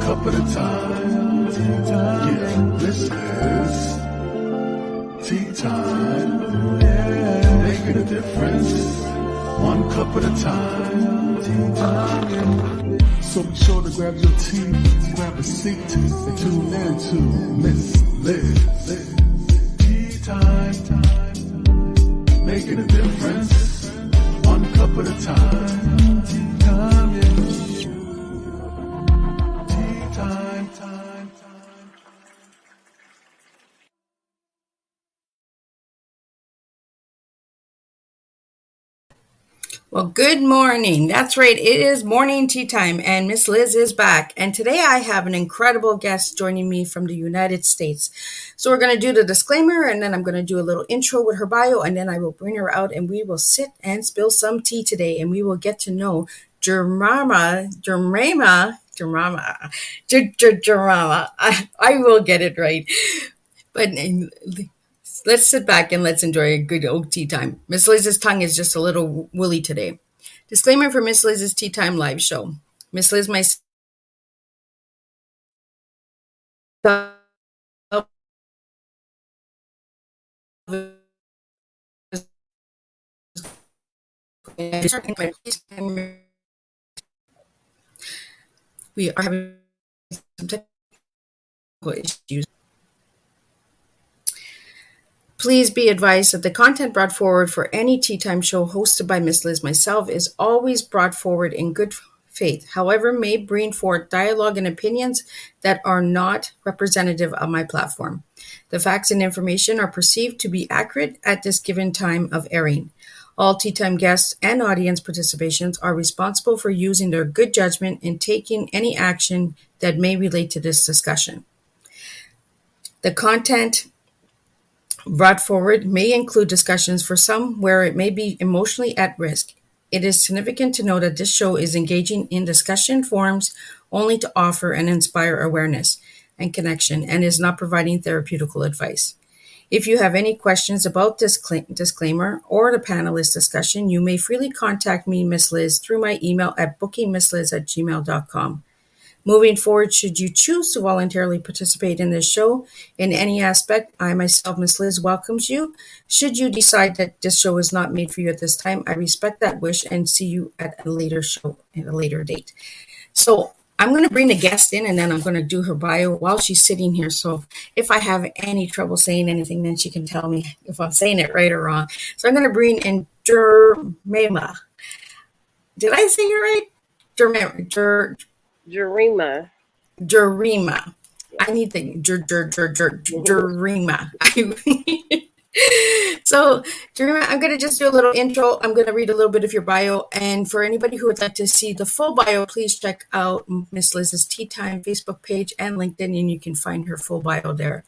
cup at a time. Yeah, this is tea time. Yeah, making a difference. One cup at a time. Tea time. So be sure to grab your tea, grab a seat, and tune in to Miss Liz. Tea time. Making a difference. One cup at a time. Tea time, yeah. Tea time. Well, good morning. That's right. It is morning tea time, and Miss Liz is back. And today I have an incredible guest joining me from the United States. So we're going to do the disclaimer, and then I'm going to do a little intro with her bio, and then I will bring her out, and we will sit and spill some tea today, and we will get to know Jurema. I will get it right. But let's sit back and let's enjoy a good old tea time. Miss Liz's tongue is just a little woolly today. Disclaimer for Miss Liz's Tea Time live show. Miss Liz, myself, we are having some technical issues. Please be advised that the content brought forward for any Tea Time show hosted by Miss Liz myself is always brought forward in good faith, however, may bring forth dialogue and opinions that are not representative of my platform. The facts and information are perceived to be accurate at this given time of airing. All Tea Time guests and audience participations are responsible for using their good judgment in taking any action that may relate to this discussion. The content brought forward may include discussions for some where it may be emotionally at risk. It is significant to know that this show is engaging in discussion forums only to offer and inspire awareness and connection and is not providing therapeutical advice. If you have any questions about this disclaimer or the panelist discussion, you may freely contact me, Miss Liz, through my email at bookingmissliz@gmail.com. Moving forward, should you choose to voluntarily participate in this show in any aspect, I myself, Ms. Liz, welcomes you. Should you decide that this show is not made for you at this time, I respect that wish and see you at a later show at a later date. So I'm going to bring the guest in and then I'm going to do her bio while she's sitting here. So if I have any trouble saying anything, then she can tell me if I'm saying it right or wrong. So I'm going to bring in Jurema. Did I say it right? Jurema. I need the Jurema. So, Jurema, I'm going to just do a little intro. I'm going to read a little bit of your bio. And for anybody who would like to see the full bio, please check out Miss Liz's Tea Time Facebook page and LinkedIn, and you can find her full bio there.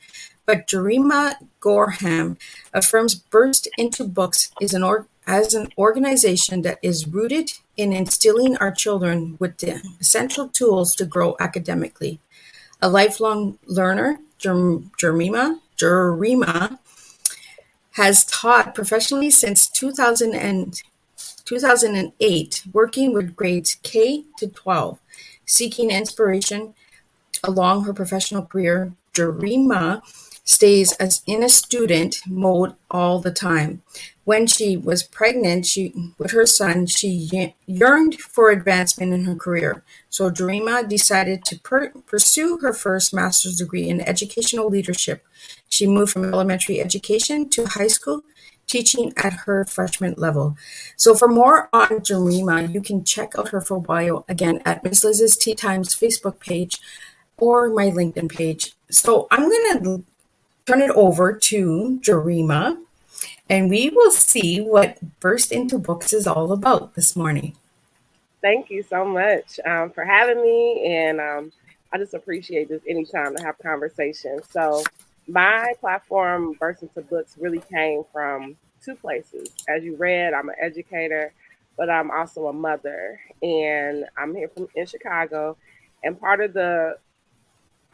But Jurema Gorham affirms Burst into Books is an organization that is rooted in instilling our children with the essential tools to grow academically. A lifelong learner, Jurema has taught professionally since 2008, working with grades K to 12, seeking inspiration along her professional career. Jurema stays in a student mode all the time. When she was pregnant with her son, she yearned for advancement in her career. So Jurema decided to pursue her first master's degree in educational leadership. She moved from elementary education to high school, teaching at her freshman level. So for more on Jurema, you can check out her full bio again at Miss Liz's Tea Times Facebook page or my LinkedIn page. So I'm going to turn it over to Jurema, and we will see what Burst into Books is all about this morning. Thank you so much for having me, and I just appreciate this anytime to have conversation. So my platform, Burst into Books, really came from two places. As you read, I'm an educator, but I'm also a mother, and I'm here in Chicago, and part of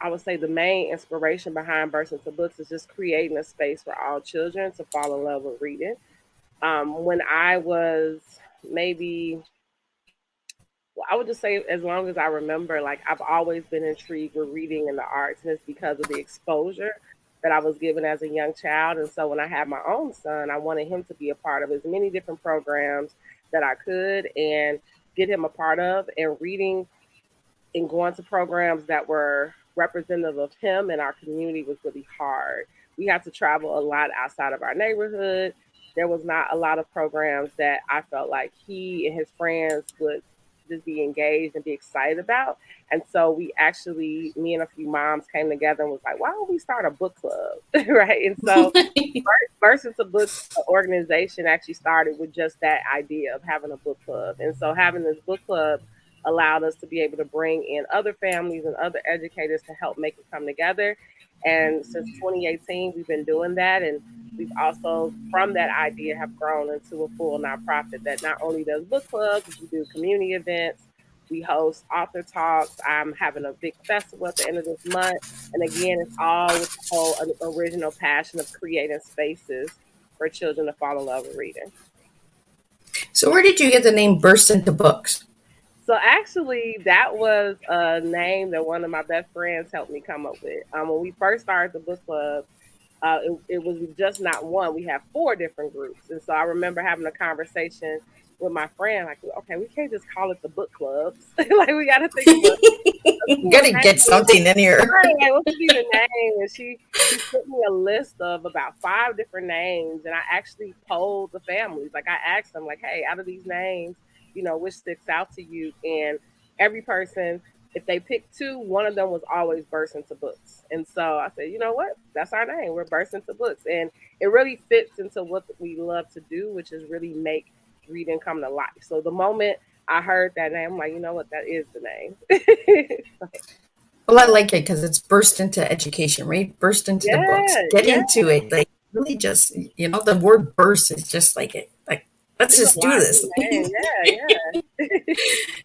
I would say the main inspiration behind Burst into Books is just creating a space for all children to fall in love with reading. When I was maybe I would just say, as long as I remember, like I've always been intrigued with reading and the arts, and it's because of the exposure that I was given as a young child. And so when I had my own son, I wanted him to be a part of as many different programs that I could and get him a part of. And reading and going to programs that were representative of him and our community was really hard. We had to travel a lot outside of our neighborhood. There was not a lot of programs that I felt like he and his friends would just be engaged and be excited about. And so we actually, me and a few moms came together and was like, why don't we start a book club? Right. And so Versus a Books organization actually started with just that idea of having a book club. And so having this book club allowed us to be able to bring in other families and other educators to help make it come together. And since 2018, we've been doing that. And we've also, from that idea, have grown into a full nonprofit that not only does book clubs, but we do community events. We host author talks. I'm having a big festival at the end of this month. And again, it's all with the whole original passion of creating spaces for children to fall in love with reading. So where did you get the name Burst into Books? So actually, that was a name that one of my best friends helped me come up with. When we first started the book club, it was just not one. We have four different groups, and so I remember having a conversation with my friend, like, okay, we can't just call it the book clubs. Like, we got to think of a You cool gotta get name. something in here. Right, like, what could be the name? And she sent me a list of about five different names, and I actually polled the families. Like, I asked them, like, hey, out of these names, which sticks out to you? And every person, if they picked two, one of them was always Burst into Books. And so I said, you know what? That's our name. We're Burst into Books, and it really fits into what we love to do, which is really make reading come to life. So the moment I heard that name, I'm like, you know what? That is the name. Well, I like it because it's burst into education, right? Burst into the books, Yeah, get yeah, into it. Like really, just the word burst is just like it. Like let's it's a just do lot this. in the name.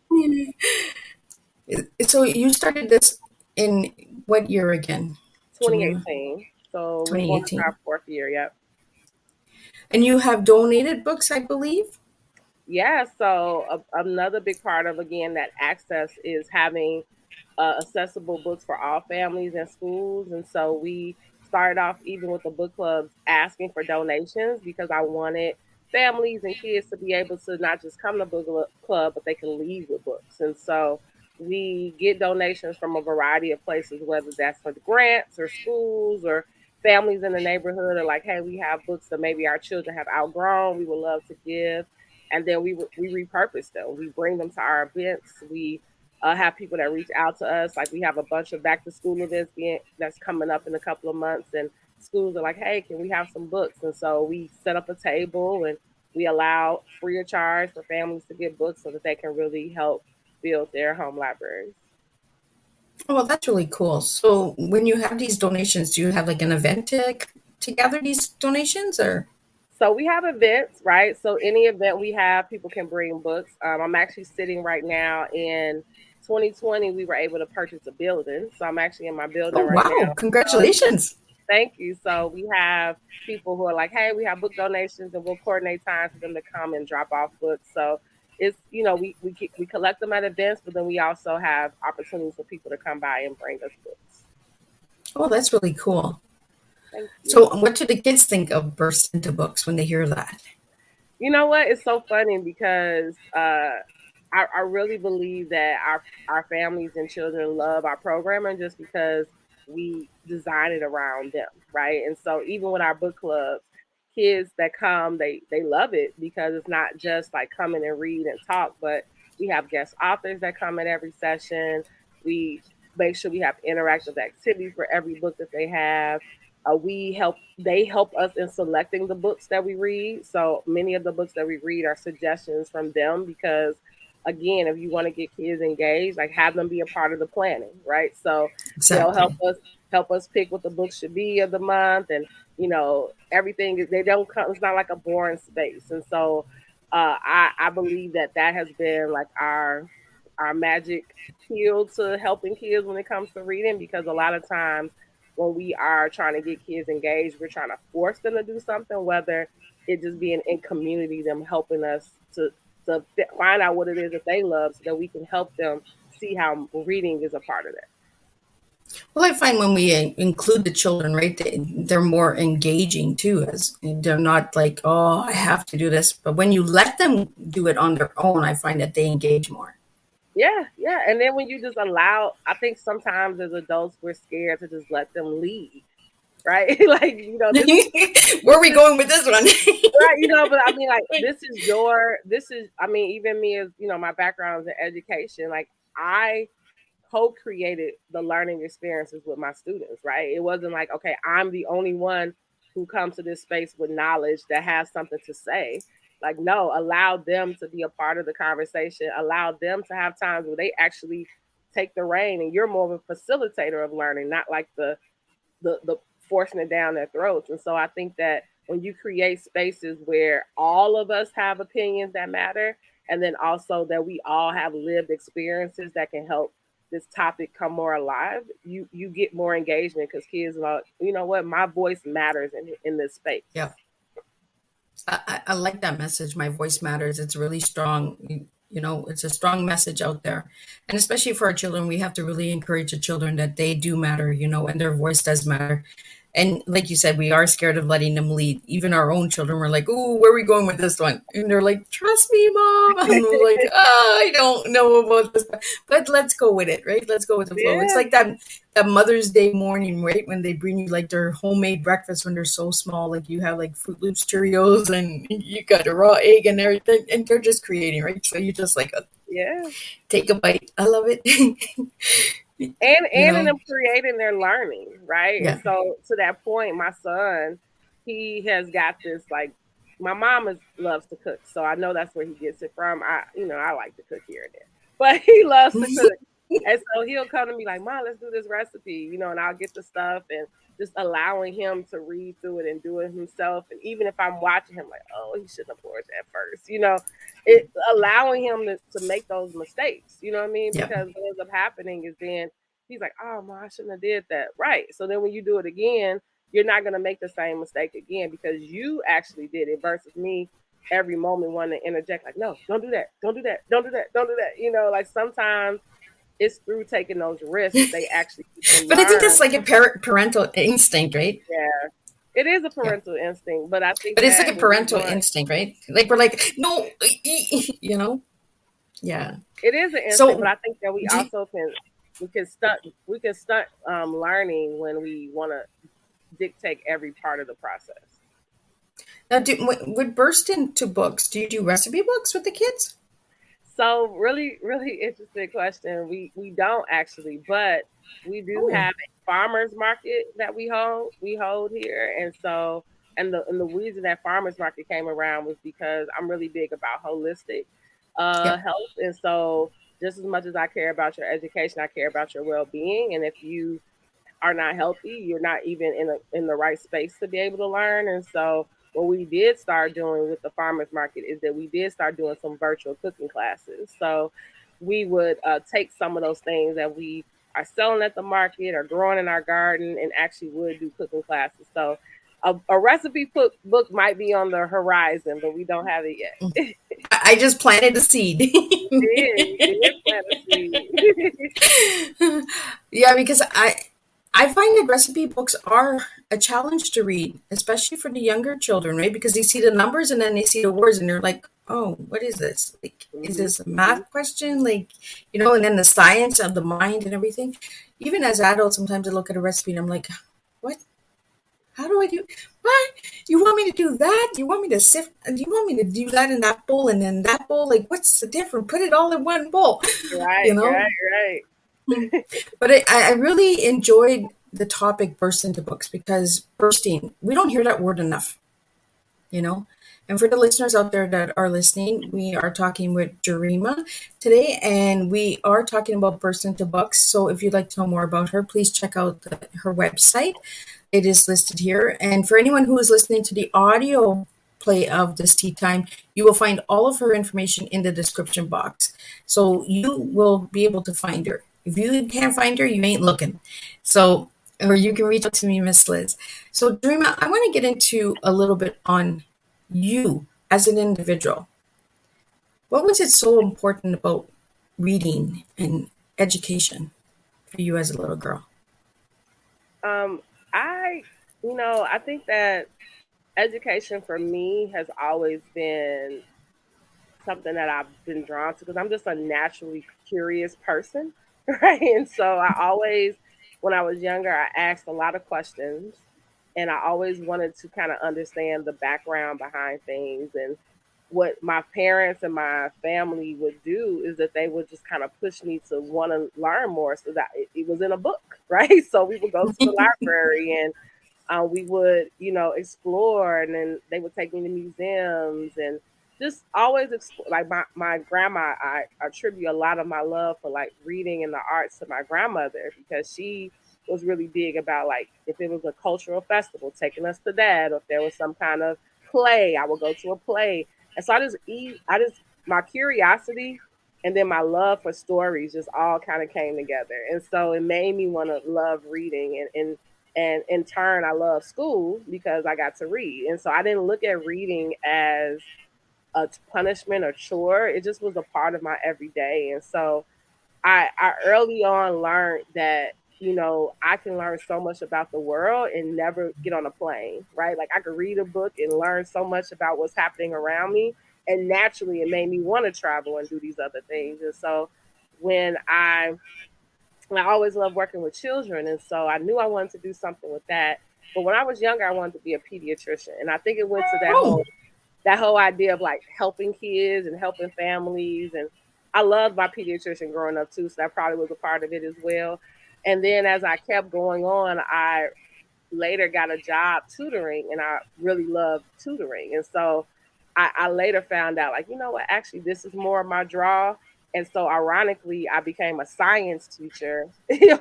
Yeah, yeah. So you started this in what year again? Can you 2018. So we're going into 2018? our fourth year. Yep. And you have donated books, I believe. Yeah. So another big part of again that access is having accessible books for all families and schools. And so we started off even with the book clubs asking for donations because I wanted families and kids to be able to not just come to book club, but they can leave with books. And so we get donations from a variety of places, whether that's for the grants or schools or families in the neighborhood are like, hey, we have books that maybe our children have outgrown. We would love to give. And then we repurpose them. We bring them to our events. We have people that reach out to us. Like we have a bunch of back to school events that's coming up in a couple of months, and schools are like, "Hey, can we have some books?" And so we set up a table and we allow free of charge for families to get books so that they can really help build their home libraries. Oh, well, that's really cool. So when you have these donations, do you have like an event to gather these donations, or? So we have events, right? So any event we have, people can bring books. I'm actually sitting right now in 2020. We were able to purchase a building, so I'm actually in my building Oh, right wow! now. Congratulations! Thank you. So we have people who are like, hey, we have book donations and we'll coordinate times for them to come and drop off books. So it's, we collect them at events, but then we also have opportunities for people to come by and bring us books. Oh, that's really cool. Thank you. So, what do the kids think of burst into books when they hear that? You know what? It's so funny because I really believe that our families and children love our programming just because we design it around them, right? And so even with our book clubs, kids that come, they love it because it's not just like come in and read and talk, but we have guest authors that come at every session. We make sure we have interactive activities for every book that they have. They help us in selecting the books that we read. So many of the books that we read are suggestions from them because again, if you want to get kids engaged, like have them be a part of the planning, right? So they'll Exactly. help us pick what the book should be of the month, and everything. They don't come. It's not like a boring space, and so I believe that has been like our magic pill to helping kids when it comes to reading because a lot of times when we are trying to get kids engaged, we're trying to force them to do something, whether it just being in community, them helping us to to find out what it is that they love so that we can help them see how reading is a part of that. Well, I find when we include the children, right, they're more engaging too, as they're not like, oh, I have to do this. But when you let them do it on their own, I find that they engage more. Yeah, yeah. And then when you just allow, I think sometimes as adults we're scared to just let them lead, right? Like, Where are we is going with this one? right, but I mean, like, this is, I mean, even me as, my background is in education, like, I co-created the learning experiences with my students, right? It wasn't like, okay, I'm the only one who comes to this space with knowledge that has something to say. Like, no, allow them to be a part of the conversation, allow them to have times where they actually take the reign, and you're more of a facilitator of learning, not like the forcing it down their throats. And so I think that when you create spaces where all of us have opinions that matter, and then also that we all have lived experiences that can help this topic come more alive, you get more engagement because kids are like, you know what, my voice matters in this space. Yeah. I like that message. My voice matters. It's really strong. It's a strong message out there. And especially for our children, we have to really encourage the children that they do matter, and their voice does matter. And like you said, we are scared of letting them lead. Even our own children were like, "Ooh, where are we going with this one?" And they're like, "Trust me, mom." And I'm like, "Oh, I don't know about this, but let's go with it, right? Let's go with the flow." It's Yeah, like that Mother's Day morning, right? When they bring you like their homemade breakfast when they're so small, like you have like Fruit Loops Cheerios and you got a raw egg and everything, and they're just creating, right? So you just like yeah. take a bite. I love it. And in them creating their learning, right? And Yeah, so to that point, my son, he has got this, like, my mom loves to cook, so I know that's where he gets it from. I like to cook here and there, but he loves to cook. And so he'll come to me like, Mom, let's do this recipe, and I'll get the stuff, and just allowing him to read through it and do it himself. And even if I'm watching him, like, oh, he shouldn't have poured that first, it allowing him to make those mistakes, you know what I mean? yeah. Because what ends up happening is then he's like, oh, Mom, I shouldn't have did that. Right. So then when you do it again, you're not going to make the same mistake again because you actually did it versus me every moment wanting to interject, like, no, don't do that. Don't do that. Don't do that. Don't do that. Like sometimes it's through taking those risks that they actually can But I think learn. that's like a parental instinct, right? Yeah. It is a Yeah. parental instinct, but I think But it's like that a when we parental want, instinct, right? Like we're like, no, you know? Yeah. it is an instinct, but So I think that we do, also can stunt learning when we want to dictate every part of the process. now would burst into books. Do you do recipe books with the kids? So really, really interesting question. We don't actually, but we do Oh, have a farmers market that we hold here, and so and the reason that farmers market came around was because I'm really big about holistic yeah. health, and so just as much as I care about your education, I care about your well being, and if you are not healthy, you're not even in the right space to be able to learn. And so what we did start doing with the farmers market is that we did start doing some virtual cooking classes. So we would take some of those things that we are selling at the market or growing in our garden and actually would do cooking classes. So a recipe book might be on the horizon, but we don't have it yet. I just planted a seed. You did plant a seed. Yeah, because I find that recipe books are a challenge to read, especially for the younger children, right? Because they see the numbers and then they see the words and they're like, "Oh, what is this? Like, is Hmm. this a Hmm. math question?" Like, and then the science of the mind and everything. Even as adults, sometimes I look at a recipe and I'm like, "What? How do I do? What? You want me to do that? You want me to sift? You want me to do that in that bowl and then that bowl? Like, what's the difference? Put it all in one bowl, Right, you know?" right, right. But I really enjoyed the topic burst into books because bursting, we don't hear that word enough, you know? And for the listeners out there that are listening, we are talking with Jurema today, and we are talking about burst into books. So if you'd like to know more about her, please check out her website. It is listed here. And for anyone who is listening to the audio play of this tea time, you will find all of her information in the description box. So you will be able to find her. If you can't find her, you ain't looking. So, or you can reach out to me, Miss Liz. So, Dreama, I want to get into a little bit on you as an individual. What was it so important about reading and education for you as a little girl? Um, I, I think that education for me has always been something that I've been drawn to because I'm just a naturally curious person, right? And so I always, when I was younger, I asked a lot of questions and I always wanted to kind of understand the background behind things. And what my parents and my family would do is that they would just kind of push me to want to learn more so that it was in a book, right? So we would go to the library and we would, explore, and then they would take me to museums and just always explore. Like my grandma, I attribute a lot of my love for like reading and the arts to my grandmother because she was really big about like if it was a cultural festival, taking us to that, or if there was some kind of play, I would go to a play. And so I just my curiosity and then my love for stories just all kind of came together. And so it made me want to love reading and in turn I love school because I got to read. And so I didn't look at reading as a punishment or chore. It just was a part of my everyday. And so I early on learned that, I can learn so much about the world and never get on a plane, right? Like I could read a book and learn so much about what's happening around me. And naturally it made me want to travel and do these other things. And so when I always loved working with children, and so I knew I wanted to do something with that. But when I was younger, I wanted to be a pediatrician, and I think it went to Oh, that whole idea of like helping kids and helping families. And I loved my pediatrician growing up too, so that probably was a part of it as well. And then as I kept going on, I later got a job tutoring and I really loved tutoring. And so I later found out, like, you know what, actually, this is more of my draw. And so, ironically, I became a science teacher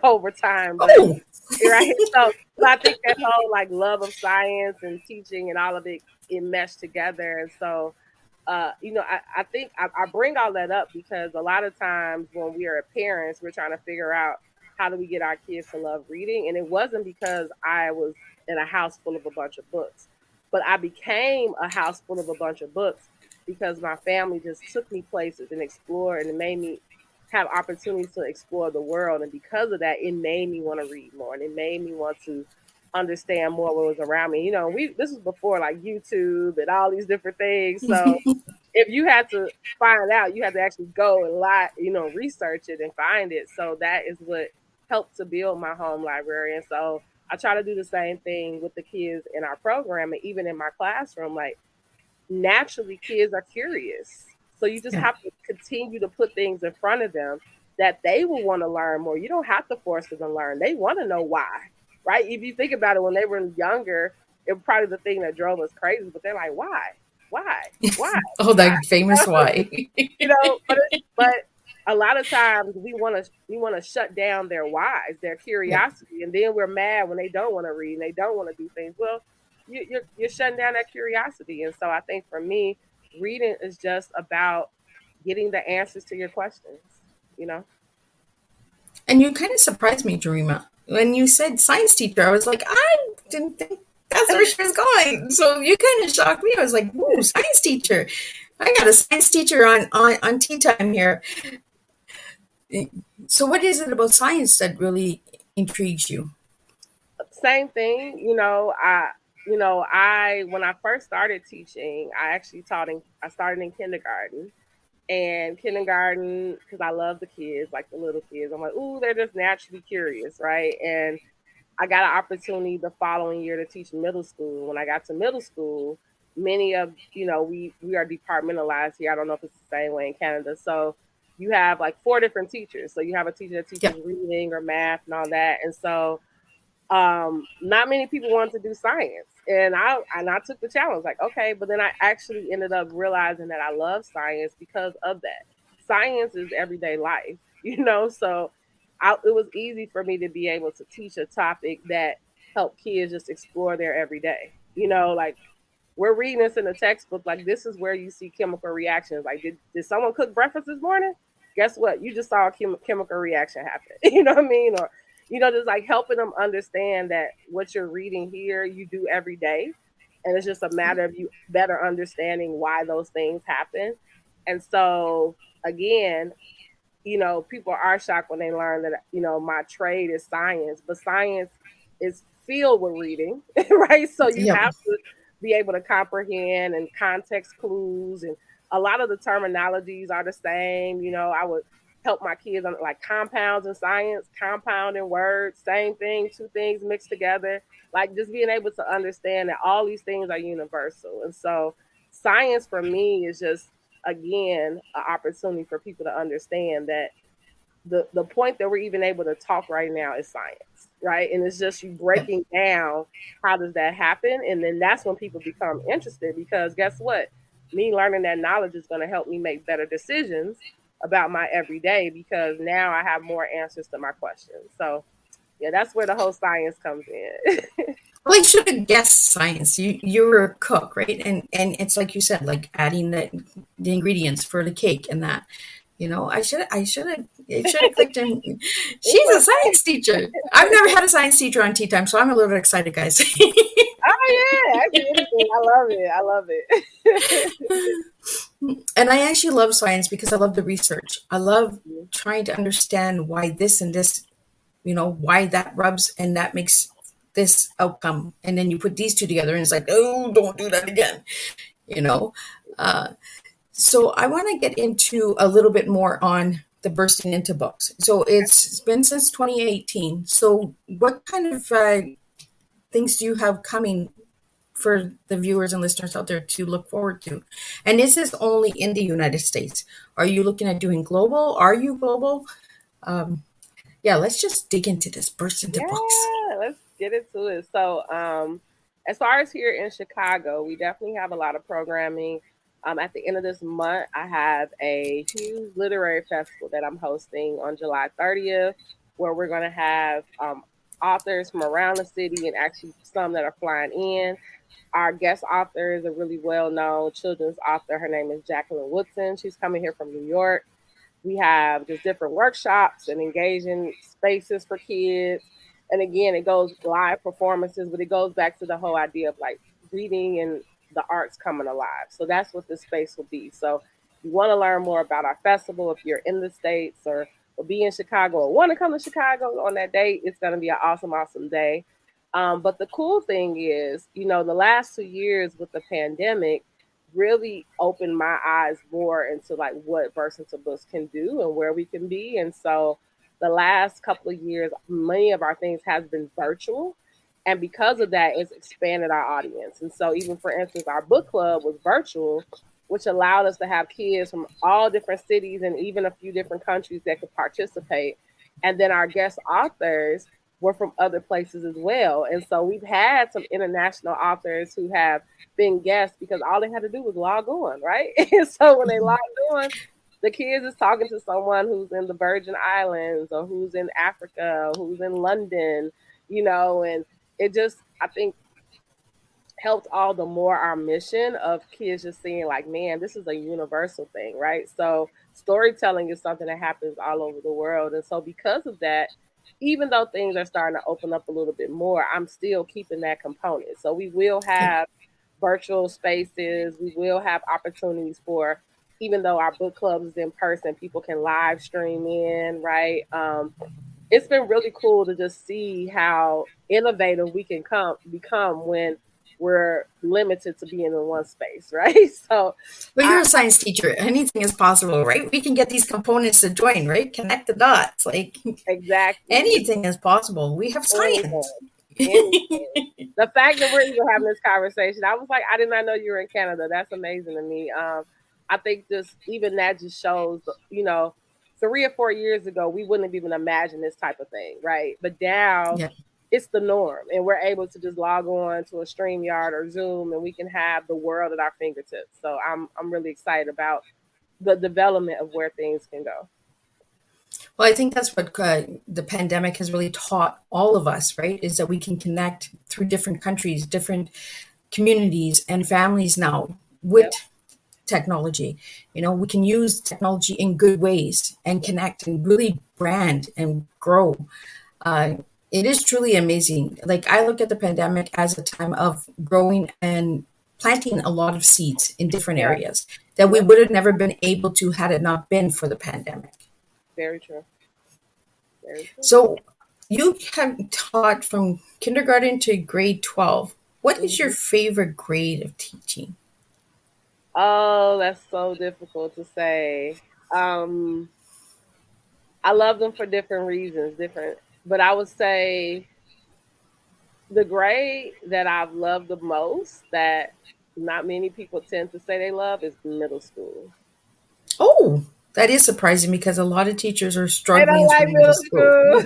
over time. But oh, right, so I think that whole like love of science and teaching and all of it meshed together. And so, I think I bring all that up because a lot of times when we are parents, we're trying to figure out how do we get our kids to love reading. And it wasn't because I was in a house full of a bunch of books, but I became a house full of a bunch of books because my family just took me places and explored, and it made me have opportunities to explore the world. And because of that, it made me want to read more and it made me want to understand more what was around me. We this was before like YouTube and all these different things. So if you had to find out, you had to actually go and research it and find it. So that is what helped to build my home library. And so I try to do the same thing with the kids in our program and even in my classroom. Like naturally kids are curious. So you just yeah. have to continue to put things in front of them that they will want to learn more. You don't have to force them to learn. They want to know why, right? If you think about it, when they were younger, it was probably the thing that drove us crazy, but they're like, why? Why? Why? Oh, Why? that famous why. But a lot of times we want to shut down their whys, their Yeah. curiosity, and then we're mad when they don't want to read and they don't want to do things. Well, you're shutting down that curiosity, and so I think for me, reading is just about getting the answers to your questions. You know. And you kind of surprised me, Jurema. When you said science teacher, I was like, I didn't think that's where she was going. So you kind of shocked me. I was like, "Ooh, science teacher! I got a science teacher on tea time here." So, what is it about science that really intrigues you? Same thing. I when I first started teaching, I actually I started in kindergarten. And kindergarten, because I love the kids, like the little kids. I'm like, ooh, they're just naturally curious, right? And I got an opportunity the following year to teach middle school. When I got to middle school, many of we are departmentalized here. I don't know if it's the same way in Canada. So you have like four different teachers. So you have a teacher that Yeah. teaches reading or math and all that. And so not many people wanted to do science, and I took the challenge, like, okay. But then I actually ended up realizing that I love science because of that. Science is everyday life, so it was easy for me to be able to teach a topic that helped kids just explore their everyday, like we're reading this in the textbook. Like this is where you see chemical reactions. Like did someone cook breakfast this morning? Guess what? You just saw a chemical reaction happen. You know what I mean? Or just like helping them understand that what you're reading here you do every day, and it's just a matter of you better understanding why those things happen. And so again, people are shocked when they learn that, my trade is science, but science is filled with reading, right? So you Yep. have to be able to comprehend and context clues, and a lot of the terminologies are the same. I would help my kids on like compounds in science, compound in words, same thing, two things mixed together. Like just being able to understand that all these things are universal. And so science for me is just again an opportunity for people to understand that the point that we're even able to talk right now is science, right? And it's just you Yep. breaking down how does that happen, and then that's when people become interested, because guess what? Me learning that knowledge is going to help me make better decisions about my everyday, because now I have more answers to my questions. So yeah, that's where the whole science comes in. Well, you should have guessed science. You're a cook, right? And it's like you said, like adding the ingredients for the cake and that. I should have it should have clicked in. It's She's a okay. science teacher. I've never had a science teacher on tea time, so I'm a little bit excited, guys. Oh yeah, ask me anything. I love it. I love it. And I actually love science because I love the research. I love trying to understand why this and this, why that rubs and that makes this outcome. And then you put these two together and it's like, oh, don't do that again, you know? Uh, so I want to get into a little bit more on the bursting into books. So it's been since 2018. So what kind of things do you have coming for the viewers and listeners out there to look forward to? And is this only in the United States? Are you looking at doing global? Are you global? Um, yeah, let's just dig into this. Burst into books. Yeah, let's get into it. So, as far as here in Chicago, we definitely have a lot of programming. At the end of this month, I have a huge literary festival that I'm hosting on July 30th, where we're going to have authors from around the city and actually some that are flying in. Our guest author is a really well known children's author. Her name is Jacqueline Woodson. She's coming here from New York. We have just different workshops and engaging spaces for kids. And again, it goes live performances, but it goes back to the whole idea of like reading and the arts coming alive. So that's what this space will be. So if you want to learn more about our festival, if you're in the States or will be in Chicago or want to come to Chicago on that date, it's going to be an awesome, awesome day. But the cool thing is, the last 2 years with the pandemic, really opened my eyes more into like what Burst into Books can do and where we can be. And so the last couple of years, many of our things has been virtual. And because of that, it's expanded our audience. And so even for instance, our book club was virtual, which allowed us to have kids from all different cities and even a few different countries that could participate. And then our guest authors were from other places as well. And so we've had some international authors who have been guests because all they had to do was log on, right? And so when they logged on, the kids is talking to someone who's in the Virgin Islands or who's in Africa, or who's in London, and it just, I think, helped all the more our mission of kids just seeing like, man, this is a universal thing, right? So storytelling is something that happens all over the world. And so because of that, even though things are starting to open up a little bit more, I'm still keeping that component. So we will Yeah. have virtual spaces. We will have opportunities for, even though our book club is in person, people can live stream in, right? It's been really cool to just see how innovative we can become when we're limited to being in one space, right? So Well, I you're a science teacher. Anything is possible, right? We can get these components to join, right? Connect the dots. Like exactly anything is possible. We have anything, science. anything. The fact that we're even having this conversation, I was like, I did not know you were in Canada. That's amazing to me. I think just even that just shows, 3 or 4 years ago, we wouldn't have even imagined this type of thing, right? But now Yeah. it's the norm, and we're able to just log on to a StreamYard or Zoom, and we can have the world at our fingertips. So I'm really excited about the development of where things can go. Well, I think that's what the pandemic has really taught all of us, right? Is that we can connect through different countries, different communities, and families now with Yep. technology. We can use technology in good ways and connect and really brand and grow. Uh, it is truly amazing. Like I look at the pandemic as a time of growing and planting a lot of seeds in different Yeah. areas that we Yep. would have never been able to had it not been for the pandemic. Very true. Very true. So you have taught from kindergarten to grade 12. What is your Mhm. favorite grade of teaching? Oh, that's so difficult to say. Um, I love them for different reasons, different. But I would say the grade that I've loved the most, that not many people tend to say they love, is middle school. Oh, that is surprising because a lot of teachers are I don't struggling like with middle middle school. school.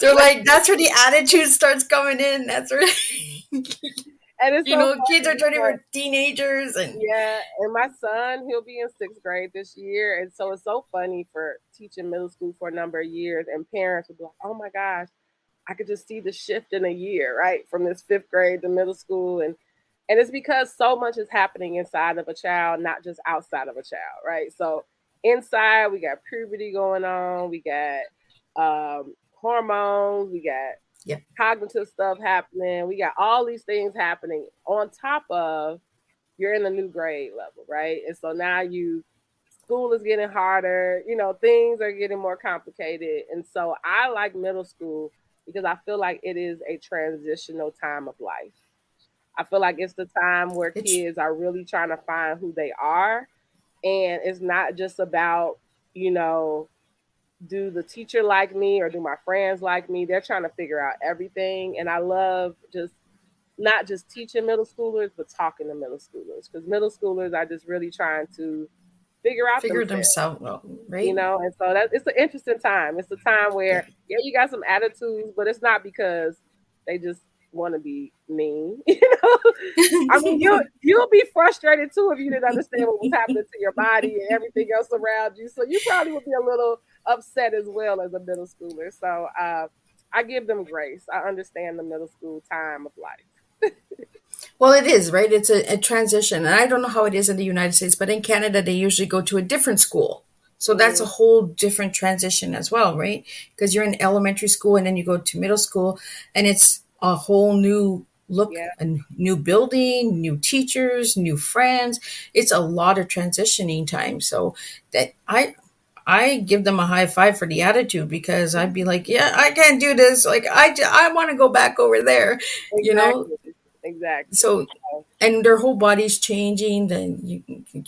They're like, that's where the attitude starts coming in. That's where, And it's so kids funny are turning because for teenagers and yeah, and my son, he'll be in sixth grade this year. And so it's so funny for teaching middle school for a number of years, and parents will be like, oh my gosh, I could just see the shift in a year, right? From this fifth grade to middle school. And it's because so much is happening inside of a child, not just outside of a child, right? So inside we got puberty going on, we got hormones, we got yeah, cognitive stuff happening, we got all these things happening on top of you're in a new grade level, right? And so now school is getting harder, things are getting more complicated. And so I like middle school because I feel like it is a transitional time of life. I feel like it's the time where it's kids are really trying to find who they are. And it's not just about, you know, do the teacher like me or do my friends like me? They're trying to figure out everything. And I love just not just teaching middle schoolers, but talking to middle schoolers, because middle schoolers are just really trying to figure out figure themselves, themselves out, right? and so that it's an interesting time. It's a time Yeah. where yeah, you got some attitudes, but it's not because they just want to be mean. I mean, you'll be frustrated too if you didn't understand what was happening to your body and everything else around you. So you probably would be a little upset as well as a middle schooler. So I give them grace. I understand the middle school time of life. Well, it is, right? It's a transition. And I don't know how it is in the United States, but in Canada, they usually go to a different school. So that's a Mm-hmm. whole different transition as well, right? Because you're in elementary school and then you go to middle school and it's a whole new look, Yeah, a new building, new teachers, new friends. It's a lot of transitioning time. So that I give them a high five for the attitude because I'd be like, yeah, I can't do this. Like I want to go back over there, you know? exactly, exactly. So So, and their whole body's changing,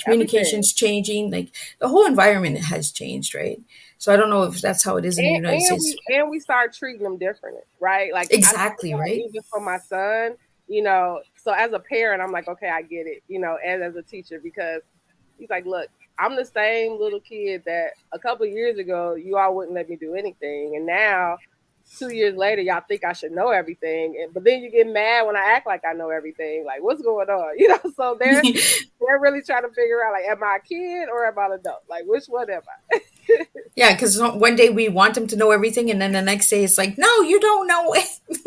everything. communication's changing, like the whole environment has changed, right? So I don't know if that's how it is in the and, United and States. we start treating them different, right? Like I Exactly, right. even for my son, so as a parent, I'm like, okay, I get it, and as a teacher, because he's like, look, I'm the same little kid that a couple of years ago you all wouldn't let me do anything, and now 2 years later y'all think I should know everything, but then you get mad when I act like I know everything. Like, what's going on? So they're really trying to figure out, like, am I a kid or am I an adult? Like, which one am I? Yeah, because one day we want them to know everything and then the next day it's like, no, you don't know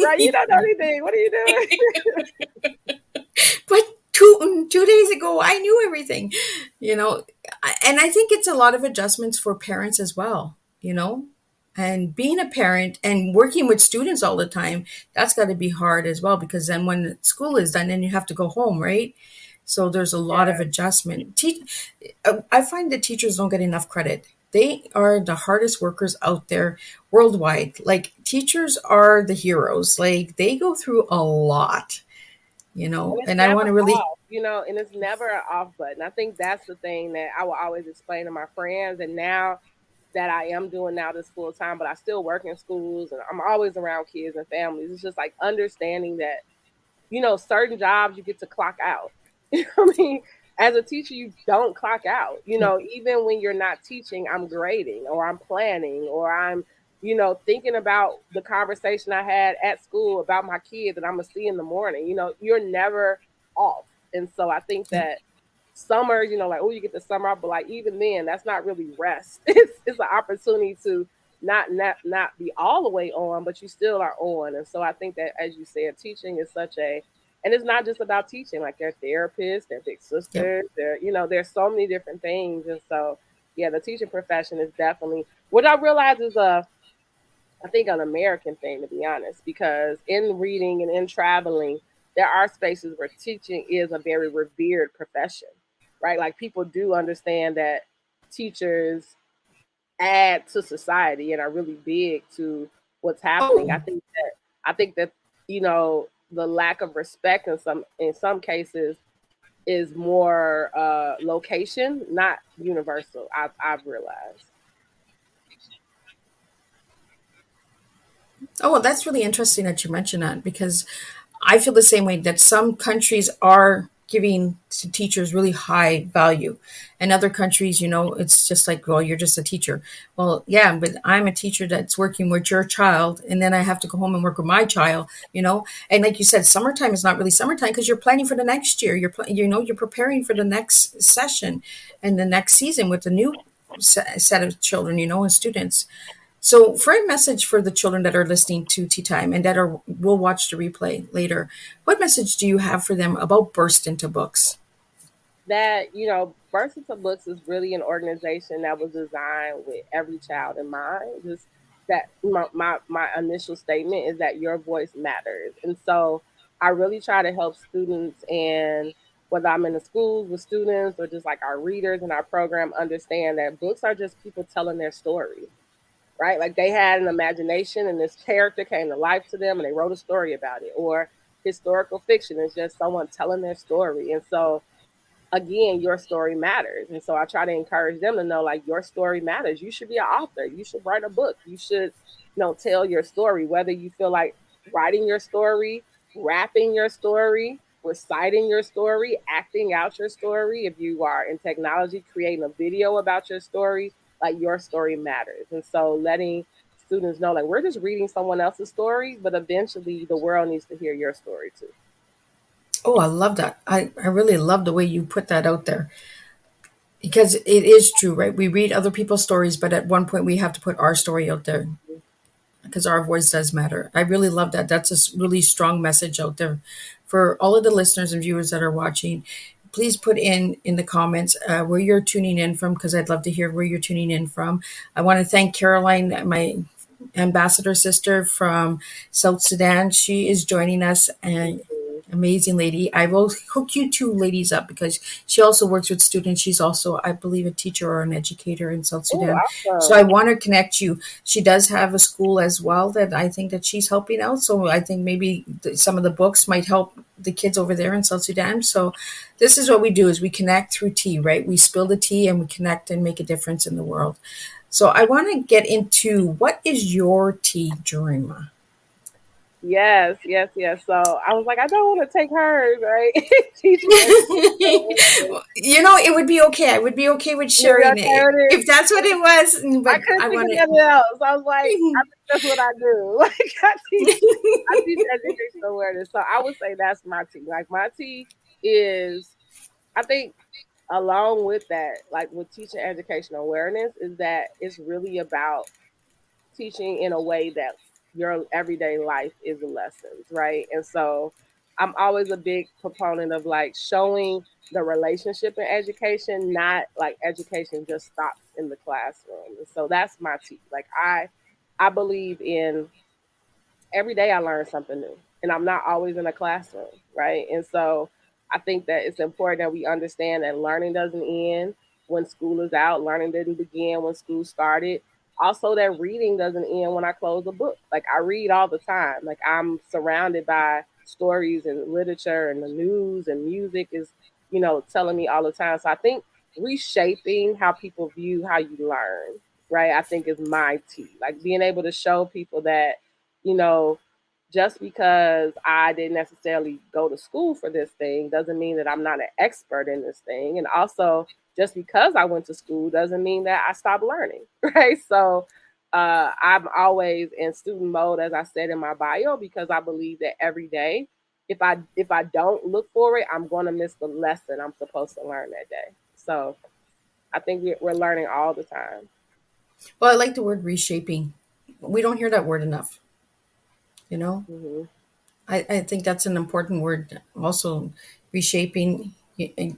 Right? You it. don't know anything. What are you doing? But two days ago I knew everything, you know. And I think it's a lot of adjustments for parents as well, you know. And being a parent and working with students all the time, that's got to be hard as well because then when school is done then you have to go home, right? So there's a lot of Yeah. adjustment. I find that teachers don't get enough credit. They are the hardest workers out there worldwide. Like teachers are the heroes. Like they go through a lot, you And know. it's And I never want to really off, and it's never an off button. I think that's the thing that I will always explain to my friends. And now that I am doing now this full time, but I still work in schools and I'm always around kids and families. It's just like understanding that certain jobs you get to clock out. You know what I mean? As a teacher, you don't clock out. Even when you're not teaching, I'm grading or I'm planning or I'm, thinking about the conversation I had at school about my kids that I'm gonna see in the morning. You're never off. And so I think yeah. that summer, like, oh, you get the summer off, but like even then, that's not really rest. It's an opportunity to not be all the way on, but you still are on. And so I think that, as you said, teaching is such a, and it's not just about teaching. Like, they're therapists, they're big Yep. sisters, there's so many different things. And so yeah, the teaching profession is definitely what I realize is I think an American thing, to be honest, because in reading and in traveling, there are spaces where teaching is a very revered profession, right? Like people do understand that teachers add to society and are really big to what's happening. Oh, I think that the lack of respect in some cases is more location, not universal. I've realized. oh, well, that's really interesting that you mentioned that because I feel the same way that some countries are giving to teachers really high value. And other countries, it's just like, well, you're just a teacher. Well, yeah, but I'm a teacher that's working with your child, and then I have to go home and work with my child. And like you said, summertime is not really summertime because you're planning for the next year. You're preparing for the next session and the next season with the new set of children, and students. So, for a message for the children that are listening to Tea Time and that will watch the replay later, what message do you have for them about Burst into Books? That Versatile Books is really an organization that was designed with every child in mind. Just that my initial statement is that your voice matters, and so I really try to help students, and whether I'm in the schools with students or just like our readers in our program, understand that books are just people telling their story, right? Like they had an imagination and this character came to life to them and they wrote a story about it. Or historical fiction is just someone telling their story. And so again, your story matters. And so I try to encourage them to know like your story matters. You should be an author. You should write a book. You should, tell your story, whether you feel like writing your story, rapping your story, reciting your story, acting out your story. If you are in technology, creating a video about your story, like your story matters. And so letting students know like we're just reading someone else's story, but eventually the world needs to hear your story too. Oh, I love that. I really love the way you put that out there because it is true, right? We read other people's stories, but at one point we have to put our story out there because our voice does matter. I really love that. That's a really strong message out there for all of the listeners and viewers that are watching. Please put in the comments where you're tuning in from because I'd love to hear where you're tuning in from. I want to thank Caroline, my ambassador sister from South Sudan. She is joining us, and amazing lady. I will hook you two ladies up because she also works with students. She's also, I believe, a teacher or an educator in South Oh, Sudan. So I awesome. want to connect you. She does have a school as well that I think that she's helping out. So I think maybe some of the books might help the kids over there in South Sudan. So this is what we do: is we connect through tea, right? We spill the tea and we connect and make a difference in the world. So I want to get into what is your tea, Jurema? Yes, yes, yes. So I was like, I don't want to take hers, right? Teaching education. It would be okay. I would be okay with You'll be sharing okay it with it. if that's what it was. I But couldn't I think want of it. nothing else. I was like, I think that's what I do. Like I teach educational awareness. So I would say that's my tea. Like my tea is, I think, along with that, like with teaching educational awareness, is that it's really about teaching in a way that your everyday life is lessons, right? And so I'm always a big proponent of like showing the relationship in education, not like education just stops in the classroom. And so that's my tea. Like I believe in every day I learn something new, and I'm not always in a classroom, right? And so I think that it's important that we understand that learning doesn't end when school is out. Learning didn't begin when school started. Also, that reading doesn't end when I close a book. Like I read all the time. Like I'm surrounded by stories and literature, and the news and music is, telling me all the time. So I think reshaping how people view how you learn, right? I think is my tea. Like being able to show people that you know, just because I didn't necessarily go to school for this thing doesn't mean that I'm not an expert in this thing. And also, just because I went to school doesn't mean that I stopped learning, right? So, I'm always in student mode, as I said in my bio, because I believe that every day, if I don't look for it, I'm going to miss the lesson I'm supposed to learn that day. So, I think we're learning all the time. Well, I like the word reshaping. We don't hear that word enough. You know, Hmm. I think that's an important word. Also, reshaping.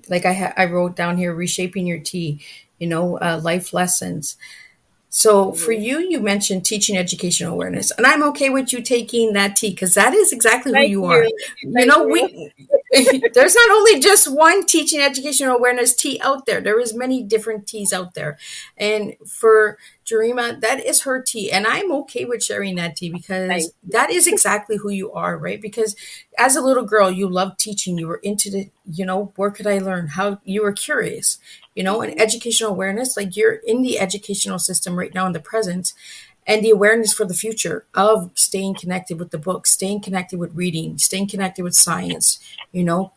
Like I wrote down here, reshaping your tea. Life lessons. So for Hmm. you, you mentioned teaching educational awareness, and I'm okay with you taking that T because that is exactly who Thank you are. you. You Thank know, you. we there's not only just one teaching educational awareness T out there. There is many different T's out there, and for Jurema, that is her T, and I'm okay with sharing that T Thank because you. that is exactly who you are, right? Because as a little girl, you loved teaching. You were into the, where could I learn? How you were curious, and Hmm. educational awareness, like you're in the educational system right now in the present, and the awareness for the future of staying connected with the book, staying connected with reading, staying connected with science,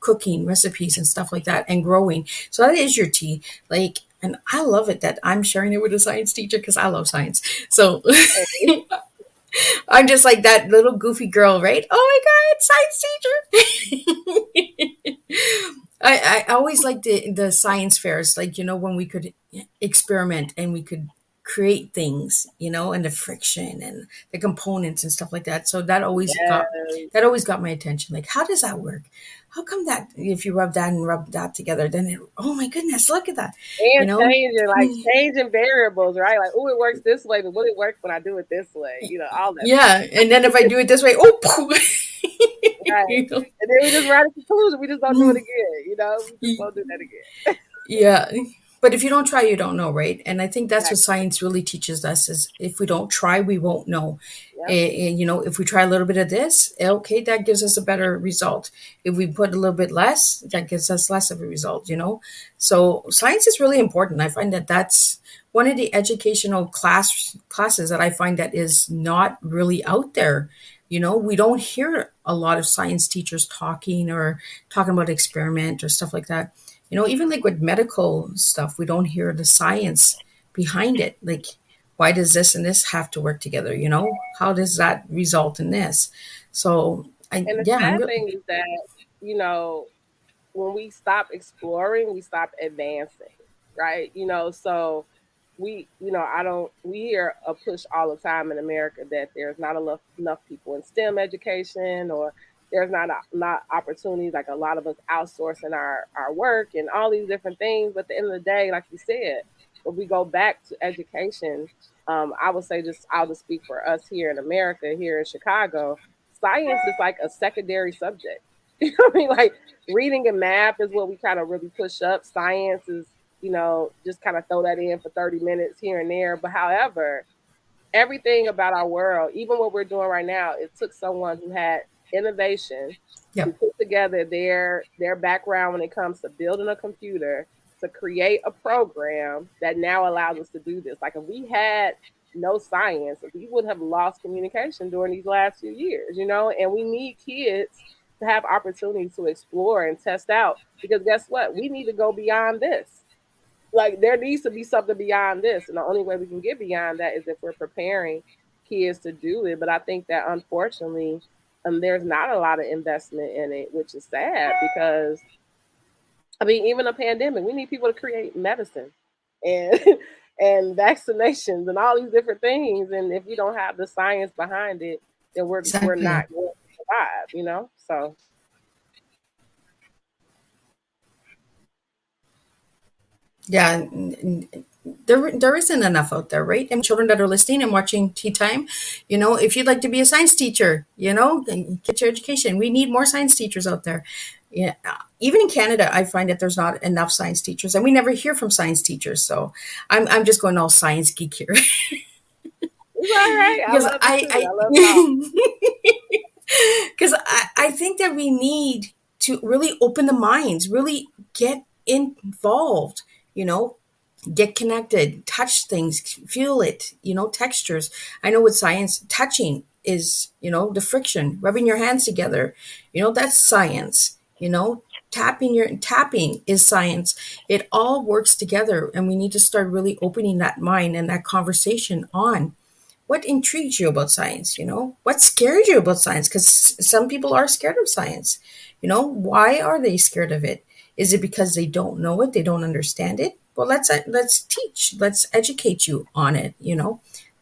cooking, recipes, and stuff like that, and growing. So that is your T. Like, and I love it that I'm sharing it with a science teacher because I love science. So I'm just like that little goofy girl, right? Oh my God, science teacher. I always liked the science fairs, like, when we could experiment and we could create things, and the friction and the components and stuff like that. So Yes. that always got my attention. Like, how does that work? How come that if you rub that and rub that together, then oh my goodness, look at that, you And know? changing variables, right? Like, oh, it works this way, but will it work when I do it this way? All that stuff. Yeah, and then if I do it this way, oh, Right. you know? And then we just write a conclusion. We just don't do it again. We just won't do that again. Yeah. But if you don't try, you don't know, right? And I think that's what Exactly. science really teaches us is if we don't try, we won't know. Yep. If we try a little bit of this, okay, that gives us a better result. If we put a little bit less, that gives us less of a result. So science is really important. I find that that's one of the educational classes that I find that is not really out there. We don't hear a lot of science teachers talking or talking about experiment or stuff like that. Even like with medical stuff, we don't hear the science behind it. Like, why does this and this have to work together? How does that result in this? So And the yeah, I'm sad really thing is that, you know, when we stop exploring, we stop advancing, right? So I don't, we hear a push all the time in America that there's not enough people in STEM education, or there's not opportunities. Like, a lot of us outsourcing our work and all these different things. But at the end of the day, like you said, when we go back to education, I would say, I'll just speak for us here in America, here in Chicago, science is like a secondary subject. You know what I mean? Like, reading and math is what we kind of really push up. Science is, just kind of throw that in for 30 minutes here and there. But however, everything about our world, even what we're doing right now, it took someone who had innovation, who yep, put together their background when it comes to building a computer, to create a program that now allows us to do this. Like, if we had no science, we would have lost communication during these last few years. And we need kids to have opportunities to explore and test out, because guess what? We need to go beyond this. Like, there needs to be something beyond this, and the only way we can get beyond that is if we're preparing kids to do it. But I think that, unfortunately, there's not a lot of investment in it, which is sad, because I mean, even a pandemic, we need people to create medicine and and vaccinations and all these different things. And if we don't have the science behind it, then we're exactly. not going to survive. So Yeah, there isn't enough out there, right? And children that are listening and watching Tea Time, if you'd like to be a science teacher, then get your education. We need more science teachers out there. Yeah, even in Canada, I find that there's not enough science teachers, and we never hear from science teachers. So I'm just going all science geek here it's all right. I because love it too. I I love it all. because I think that we need to really open the minds, really get involved. You know, get connected, touch things, feel it, textures. I know with science, touching is, the friction, rubbing your hands together, that's science, tapping is science. It all works together, and we need to start really opening that mind and that conversation on what intrigues you about science, what scares you about science, because some people are scared of science. Why are they scared of it? Is it because they don't know it, they don't understand it? Well, let's teach, let's educate you on it.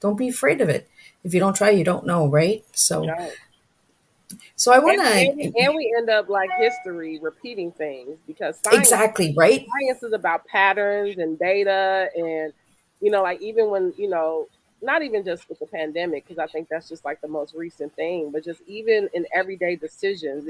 Don't be afraid of it. If you don't try, you don't know, right? So Right. so I want And to we end up, like, history repeating things, because science exactly, right. science is about patterns and data, and like even when, not even just with the pandemic, because I think that's just like the most recent thing, but just even in everyday decisions,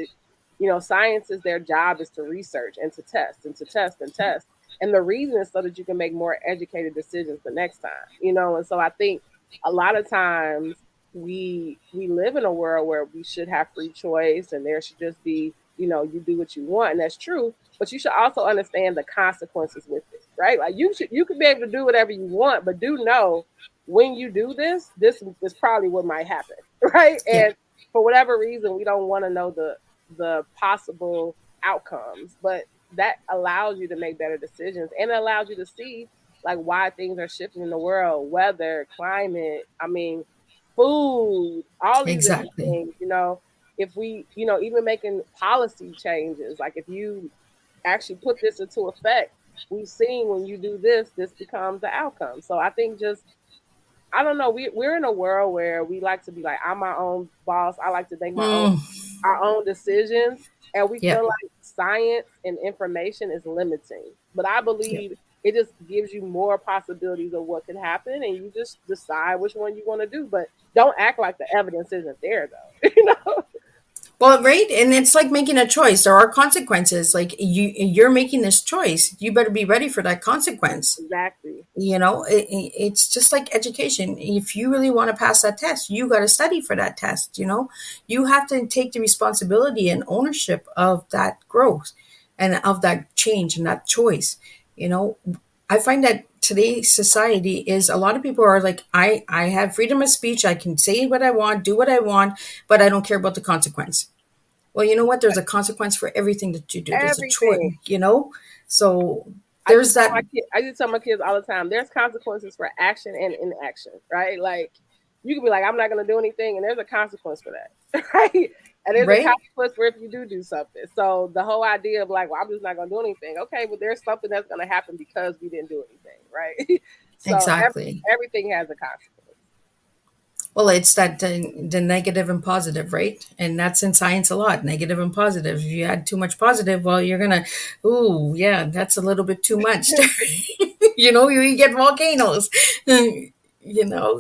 science is their job is to research and to test and to test and test. And the reason is so that you can make more educated decisions the next time, and so I think a lot of times we live in a world where we should have free choice and there should just be, you do what you want, and that's true, but you should also understand the consequences with it, right? Like you could be able to do whatever you want, but do know when you do this is probably what might happen, right? Yeah, And for whatever reason, we don't want to know the possible outcomes, but that allows you to make better decisions and it allows you to see like why things are shifting in the world, weather, climate, I mean, food, all these different exactly. things, if we, even making policy changes, like if you actually put this into effect, we've seen when you do this becomes the outcome. So I think just, I don't know, we're in a world where we like to be like, I'm my own boss. I like to make Mm, our own decisions. And we yeah, feel like science and information is limiting. But I yeah. believe it just gives you more possibilities of what could happen and you just decide which one you want to do. But don't act like the evidence isn't there though. Well, right, and it's like making a choice. There are consequences. Like you're making this choice. You better be ready for that consequence. Exactly. It's just like education. If you really want to pass that test, you got to study for that test. You have to take the responsibility and ownership of that growth and of that change and that choice. you know I find that today's society is a lot of people are like, I have freedom of speech. I can say what I want, do what I want, but I don't care about the consequence. Well, you know what? There's a consequence for everything that you do. There's a choice, Everything. So I there's just tell that. I just tell my kids all the time. There's consequences for action and inaction, right? Like you can be like, I'm not going to do anything, and there's a consequence for that, right? And there's a Right? consequence for if you do something. So the whole idea of like, well, I'm just not going to do anything. Okay, but there's something that's going to happen because we didn't do anything, right? So Exactly. everything has a consequence. Well, it's that the negative and positive, right? And that's in science a lot, negative and positive. If you add too much positive, well, you're gonna, ooh, yeah, that's a little bit too much. You get volcanoes.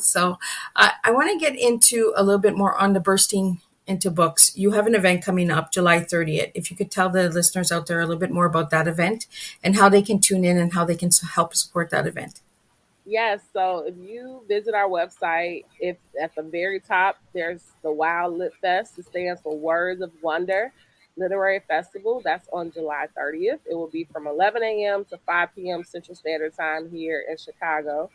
So I want to get into a little bit more on the bursting into books. You have an event coming up July 30th. If you could tell the listeners out there a little bit more about that event and how they can tune in and how they can help support that event. Yes, so if you visit our website, if at the very top there's the Wow Lit Fest, it stands for Words of Wonder Literary Festival. That's on July 30th. It will be from 11 a.m. to 5 p.m. Central Standard Time here in Chicago.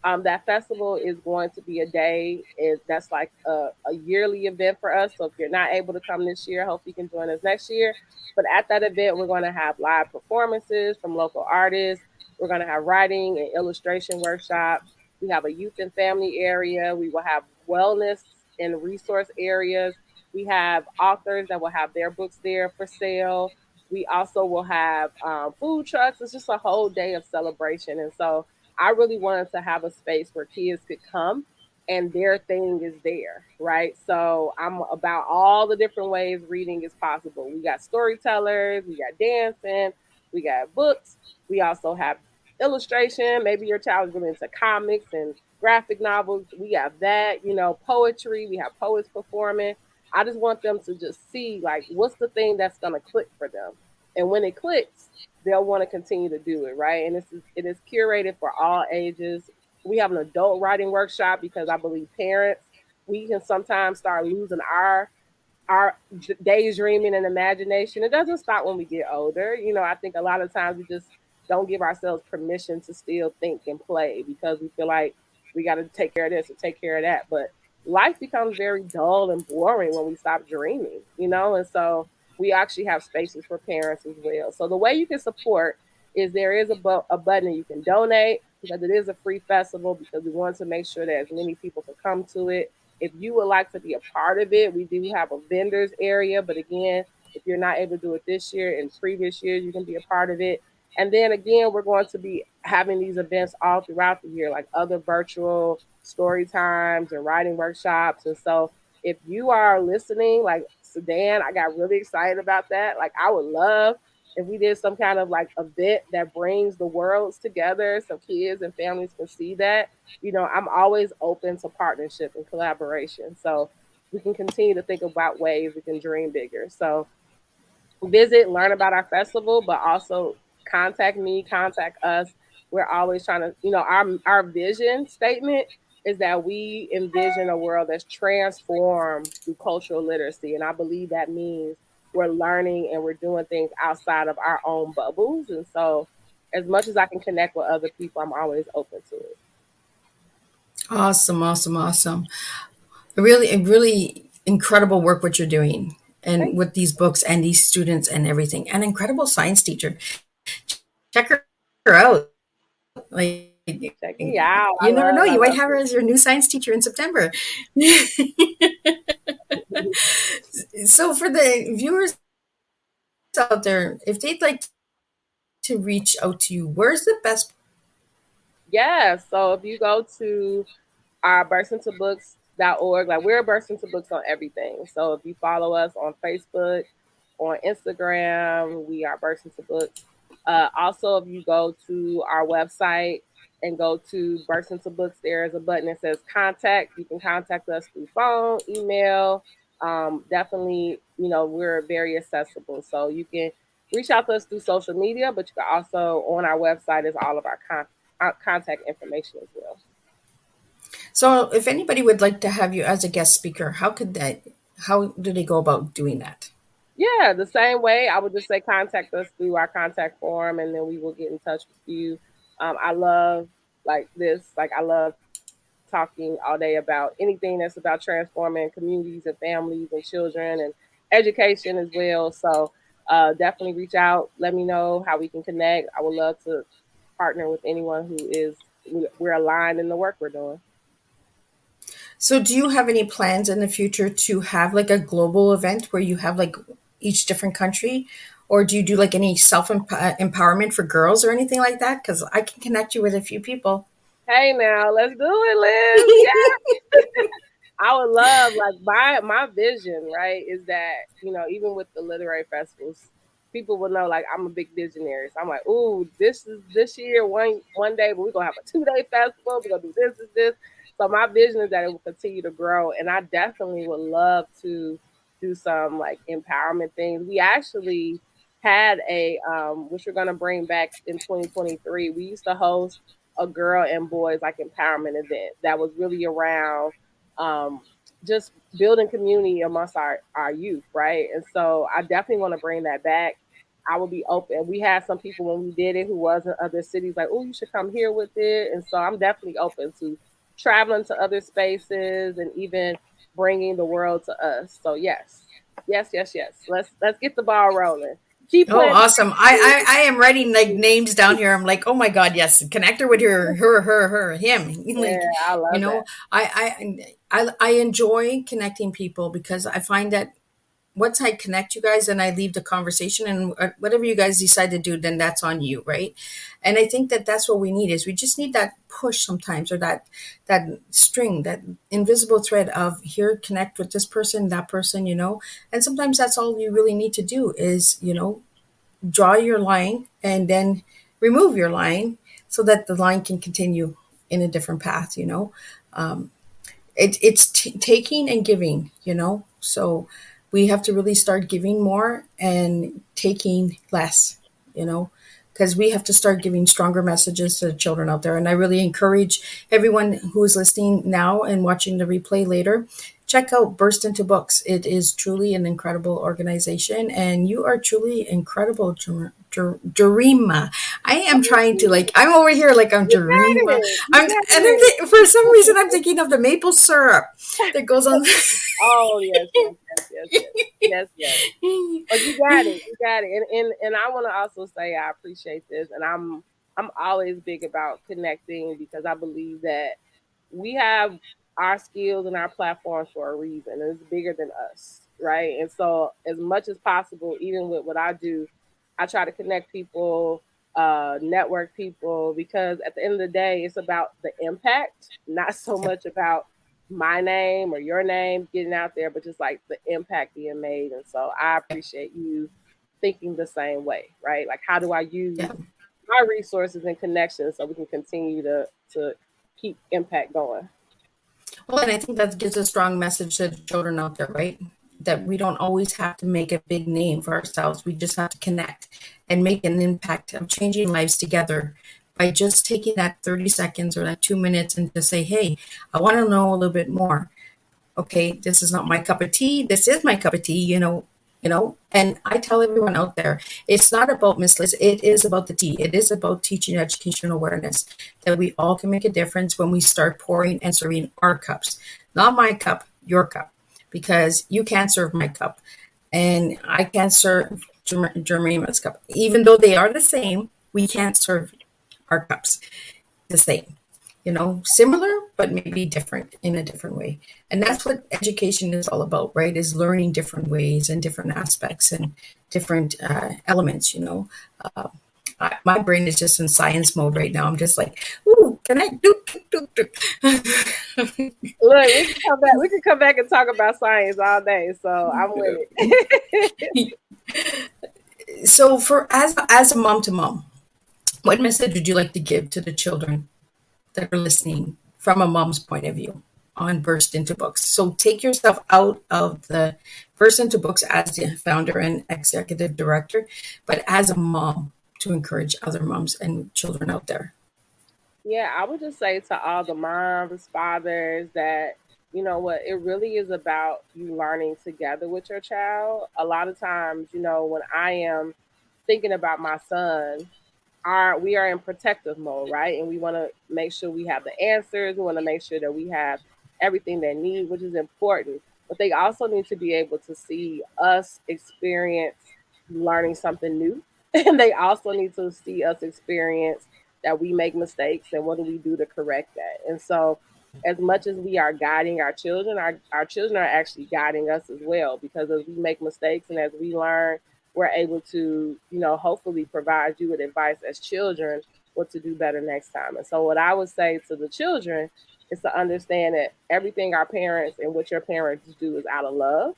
That festival is going to be a day. That's like a yearly event for us. So if you're not able to come this year, hope you can join us next year. But at that event, we're going to have live performances from local artists. We're going to have writing and illustration workshops. We have a youth and family area. We will have wellness and resource areas. We have authors that will have their books there for sale. We also will have food trucks. It's just a whole day of celebration. And so I really wanted to have a space where kids could come and their thing is there, right? So I'm about all the different ways reading is possible. We got storytellers, we got dancing, we got books, we also have illustration. Maybe your child is really into comics and graphic novels. We have that, poetry. We have poets performing. I just want them to just see like what's the thing that's gonna click for them. And when it clicks, they'll want to continue to do it, right? And it is curated for all ages. We have an adult writing workshop because I believe parents, we can sometimes start losing our daydreaming and imagination. It doesn't stop when we get older. I think a lot of times we just don't give ourselves permission to still think and play because we feel like we got to take care of this or take care of that. But life becomes very dull and boring when we stop dreaming. And so we actually have spaces for parents as well. So the way you can support is there is a button you can donate because it is a free festival because we want to make sure that as many people can come to it. If you would like to be a part of it, we do have a vendors area. But again, if you're not able to do it this year and previous years, you can be a part of it. And then again, we're going to be having these events all throughout the year, like other virtual story times and writing workshops. And so if you are listening, like Sedan, I got really excited about that. Like I would love if we did some kind of like event that brings the worlds together so kids and families can see that, I'm always open to partnership and collaboration. So we can continue to think about ways we can dream bigger. So visit, learn about our festival, but also contact me, contact us. We're always trying to, our vision statement is that we envision a world that's transformed through cultural literacy. And I believe that means we're learning and we're doing things outside of our own bubbles. And so, as much as I can connect with other people, I'm always open to it. Awesome, awesome, awesome. Really incredible work what you're doing and Thank with these books and these students and everything. An incredible science teacher. Check her out. Like, you. Check me you out. never know. I You might love have her as your new science teacher in September. it. So, for the viewers out there, if they'd like to reach out to you, where's the best? Yeah. So if you go to our bursinntobooks.org. Like we're burst into books on everything. So if you follow us on Facebook, on Instagram, we are burst into books. Also, if you go to our website and go to burst into books, there is a button that says contact. You can contact us through phone, email. Definitely, we're very accessible. So you can reach out to us through social media, but you can also on our website is all of our contact information as well. So, if anybody would like to have you as a guest speaker, how do they go about doing that? Yeah, the same way. I would just say contact us through our contact form, and then we will get in touch with you. I love like this. Like I love talking all day about anything that's about transforming communities and families and children and education as well. So definitely reach out. Let me know how we can connect. I would love to partner with anyone who is we're aligned in the work we're doing. So, do you have any plans in the future to have like a global event where you have like each different country? Or do you do like any self empowerment for girls or anything like that? Because I can connect you with a few people. Hey now, let's do it, Liz. Yeah. I would love like my vision, right, is that, even with the literary festivals, people will know like I'm a big visionary. So I'm like, ooh, this is this year one day, but we're gonna have a 2 day festival, we're gonna do this. So my vision is that it will continue to grow. And I definitely would love to do some like empowerment things. We actually had a which we're gonna bring back in 2023. We used to host a girl and boys like empowerment event that was really around um, just building community amongst our youth, right? And so I definitely want to bring that back. I will be open. We had some people when we did it who was in other cities like, oh, you should come here with it. And so I'm definitely open to traveling to other spaces and even bringing the world to us. So yes. Let's get the ball rolling. Keep Oh, planting. awesome! I am writing like names down here. I'm like, oh my god, yes, connect her with her, him. Yeah, Like, I love that. I enjoy connecting people because I find that once I connect you guys and I leave the conversation and whatever you guys decide to do, then that's on you, right? And I think that that's what we need is we just need that push sometimes or that string, that invisible thread of here, connect with this person, that person, and sometimes that's all you really need to do is, draw your line and then remove your line so that the line can continue in a different path, it's taking and giving, so we have to really start giving more and taking less, you know because we have to start giving stronger messages to the children out there. And I really encourage everyone who is listening now and watching the replay later, check out Burst Into Books. It is truly an incredible organization, and you are truly incredible, Jurema. I am trying to like. I'm over here like I'm You got Jurema. it. You got it. For some reason I'm thinking of the maple syrup that goes on. Oh yes. But you got it. You got it. And I want to also say I appreciate this, and I'm always big about connecting because I believe that we have our skills and our platforms for a reason, and it's bigger than us, right? And so, as much as possible, even with what I do, I try to connect people, network people, because at the end of the day, it's about the impact, not so much about my name or your name getting out there, but just like the impact being made. And so I appreciate you thinking the same way, right? Like, how do I use Yeah. my resources and connections so we can continue to keep impact going? Well, and I think that gives a strong message to the children out there, right? That we don't always have to make a big name for ourselves. We just have to connect and make an impact of changing lives together by just taking that 30 seconds or that 2 minutes and just say, hey, I want to know a little bit more. Okay, this is not my cup of tea. This is my cup of tea, And I tell everyone out there, it's not about Miss Liz. It is about the tea. It is about teaching education awareness that we all can make a difference when we start pouring and serving our cups, not my cup, your cup, because you can't serve my cup, and I can't serve Jermaine's cup, even though they are the same. We can't serve our cups the same, similar, but maybe different in a different way. And that's what education is all about, right? Is learning different ways and different aspects and different elements. My brain is just in science mode right now. I'm just like, ooh, can I Look, we can come back. We can come back and talk about science all day. So I'm with it. So for as a mom to mom, what message would you like to give to the children that are listening from a mom's point of view on Burst Into Books? So take yourself out of the Burst Into Books as the founder and executive director, but as a mom to encourage other moms and children out there. Yeah, I would just say to all the moms, fathers, that you know what, it really is about you learning together with your child. A lot of times, when I am thinking about my son, we are in protective mode, right? And we want to make sure we have the answers. We want to make sure that we have everything they need, which is important. But they also need to be able to see us experience learning something new. And they also need to see us experience that we make mistakes and what do we do to correct that. And so as much as we are guiding our children, our children are actually guiding us as well, because as we make mistakes and as we learn, we're able to, hopefully provide you with advice as children what to do better next time. And so what I would say to the children is to understand that everything our parents and what your parents do is out of love.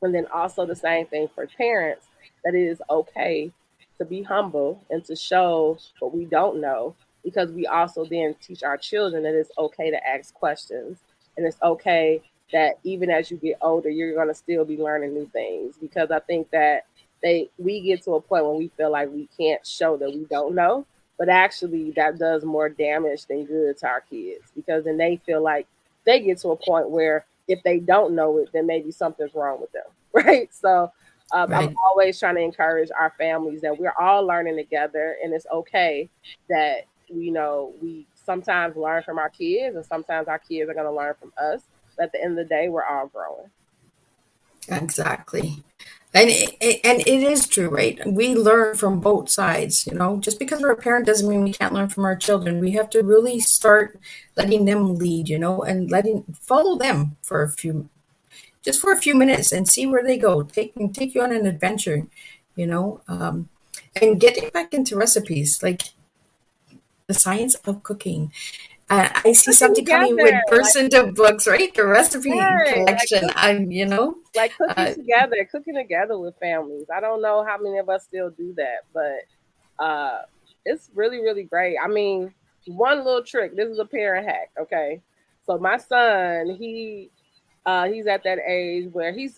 And then also the same thing for parents, that it is okay to be humble and to show what we don't know, because we also then teach our children that it's okay to ask questions, and it's okay that even as you get older, you're going to still be learning new things. Because I think that we get to a point when we feel like we can't show that we don't know, but actually that does more damage than good to our kids, because then they feel like they get to a point where if they don't know it, then maybe something's wrong with them, right? So I'm Right. always trying to encourage our families that we're all learning together, and it's okay that we sometimes learn from our kids, and sometimes our kids are going to learn from us. But at the end of the day, we're all growing. Exactly. And it is true, right? We learn from both sides. Just because we're a parent doesn't mean we can't learn from our children. We have to really start letting them lead, and letting follow them for a few minutes and see where they go. Take you on an adventure, you know, um, and getting back into recipes, like the science of cooking. I see Cooking something coming together, with burst into books, right? The recipe right? collection. Like uh, cooking together with families. I don't know how many of us still do that, but it's really, really great. I mean, one little trick. This is a parent hack, okay? So my son, he's at that age where he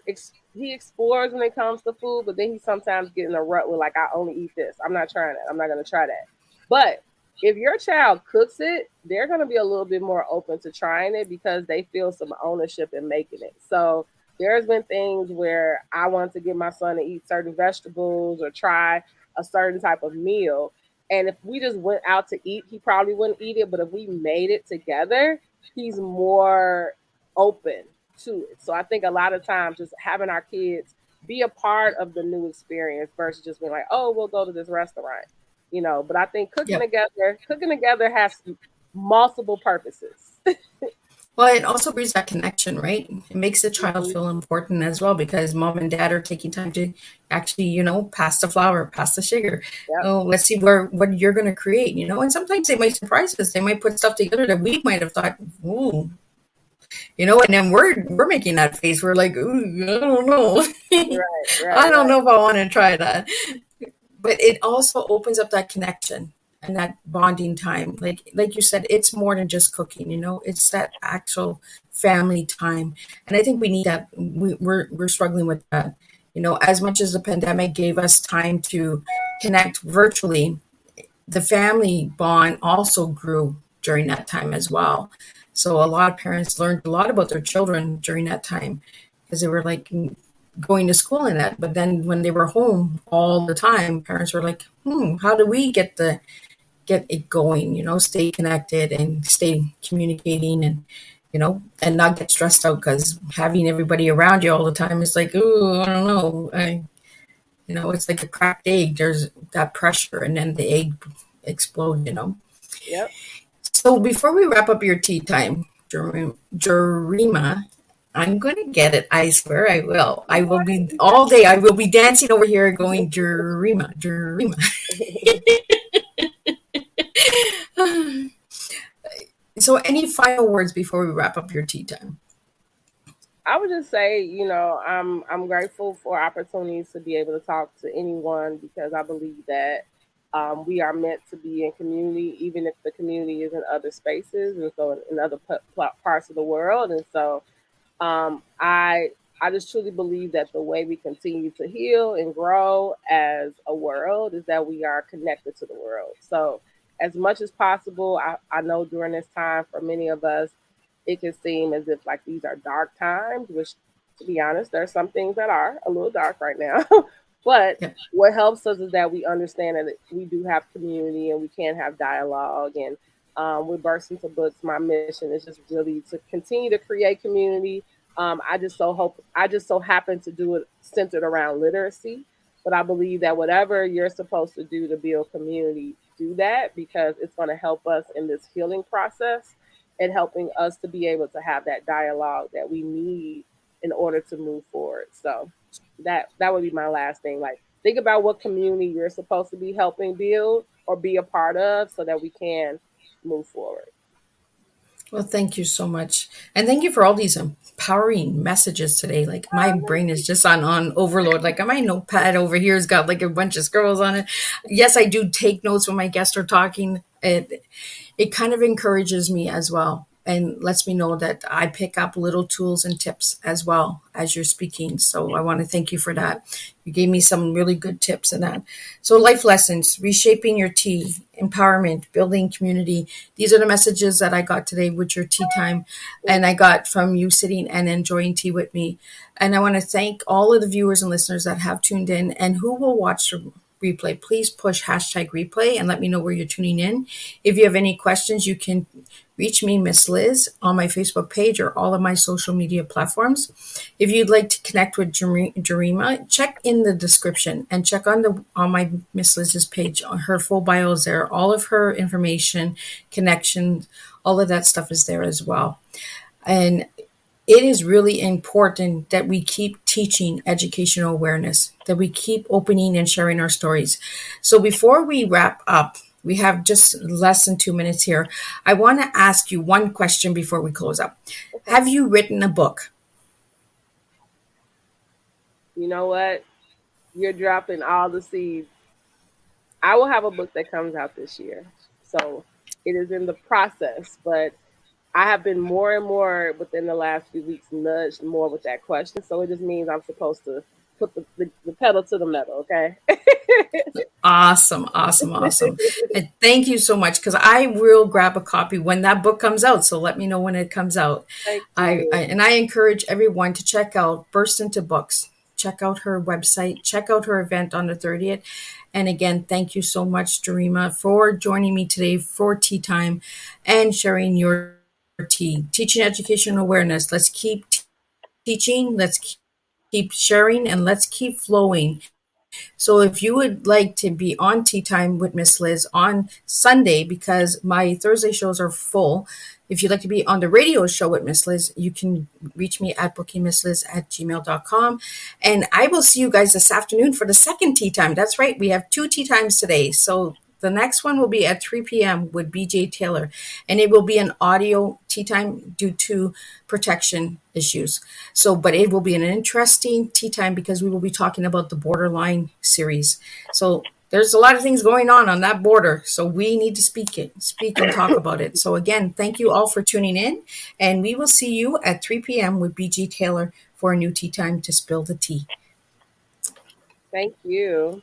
explores when it comes to food, but then he sometimes get in a rut with like, I only eat this. I'm not trying it. I'm not gonna try that. But if your child cooks it, they're gonna be a little bit more open to trying it because they feel some ownership in making it. So there's been things where I want to get my son to eat certain vegetables or try a certain type of meal. And if we just went out to eat, he probably wouldn't eat it. But if we made it together, he's more open to it. So I think a lot of times just having our kids be a part of the new experience versus just being like, oh, we'll go to this restaurant. But I think yeah. cooking together has multiple purposes. Well, it also brings that connection, right? It makes the child Mhm. feel important as well because mom and dad are taking time to actually, pass the flour, pass the sugar. Yep. Oh, let's see what you're going to create. And sometimes they might surprise us. They might put stuff together that we might have thought, ooh. And then we're making that face. We're like, ooh, I don't know. Right, right, I don't right. know if I want to try that. But it also opens up that connection and that bonding time. Like you said, it's more than just cooking. It's that actual family time, and I think we need that. We're struggling with that. As much as the pandemic gave us time to connect virtually, the family bond also grew during that time as well. So a lot of parents learned a lot about their children during that time because they were like going to school and that. But then when they were home all the time, parents were like, how do we get it going, stay connected and stay communicating and not get stressed out because having everybody around you all the time is like, oh, I don't know. It's like a cracked egg. There's that pressure and then the egg explode. Yep. So before we wrap up your tea time, Jurema, I'm going to get it. I swear I will. I will be all day. I will be dancing over here going Jurema, Jurema. So any final words before we wrap up your tea time? I would just say, I'm grateful for opportunities to be able to talk to anyone because I believe that we are meant to be in community, even if the community is in other spaces and so in other parts of the world. And so um, I I just truly believe that the way we continue to heal and grow as a world is that we are connected to the world. So as much as possible, I know during this time for many of us, it can seem as if like these are dark times, which to be honest, there are some things that are a little dark right now. But Yeah. what helps us is that we understand that we do have community and we can have dialogue. And with Burst into Books, my mission is just really to continue to create community. I just so happen to do it centered around literacy. But I believe that whatever you're supposed to do to build community, do that because it's going to help us in this healing process and helping us to be able to have that dialogue that we need in order to move forward. So that would be my last thing. Like think about what community you're supposed to be helping build or be a part of so that we can move forward. Well, thank you so much. And thank you for all these empowering messages today. Like my brain is just on overload. Like my notepad over here has got like a bunch of scribbles on it. Yes, I do take notes when my guests are talking. It kind of encourages me as well and lets me know that I pick up little tools and tips as well as you're speaking. So I want to thank you for that. You gave me some really good tips in that. So life lessons, reshaping your tea, empowerment, building community. These are the messages that I got today with your tea time and I got from you sitting and enjoying tea with me. And I want to thank all of the viewers and listeners that have tuned in and who will watch the replay. Please push hashtag replay and let me know where you're tuning in. If you have any questions, you can reach me, Miss Liz, on my Facebook page or all of my social media platforms. If you'd like to connect with Jurema, check in the description and check on my Miss Liz's page. Her full bio is there. All of her information, connections, all of that stuff is there as well. And it is really important that we keep teaching educational awareness, that we keep opening and sharing our stories. So before we wrap up, we have just less than 2 minutes here. I want to ask you one question before we close up. Okay. Have you written a book? You know what? You're dropping all the seeds. I will have a book that comes out this year. So it is in the process, but I have been more and more within the last few weeks nudged more with that question. So it just means I'm supposed to put the pedal to the metal, okay? Awesome, awesome, awesome. And thank you so much because I will grab a copy when that book comes out. So let me know when it comes out. Thank I you. and I encourage everyone to check out Burst into Books. Check out her website. Check out her event on the 30th. And again, thank you so much, Jurema, for joining me today for tea time and sharing your tea. Teaching education awareness. Let's keep teaching. Let's keep sharing and let's keep flowing. So if you would like to be on Tea Time with Miss Liz on Sunday, because my Thursday shows are full, if you'd like to be on the radio show with Miss Liz, you can reach me at bookingmissliz@gmail.com. And I will see you guys this afternoon for the second tea time. That's right. We have two tea times today. So The next one will be at 3 p.m. with BJ Taylor, and it will be an audio tea time due to protection issues. So, but it will be an interesting tea time because we will be talking about the Borderline series. So there's a lot of things going on that border. So we need to speak and talk about it. So again, thank you all for tuning in, and we will see you at 3 p.m. with BJ Taylor for a new tea time to spill the tea. Thank you.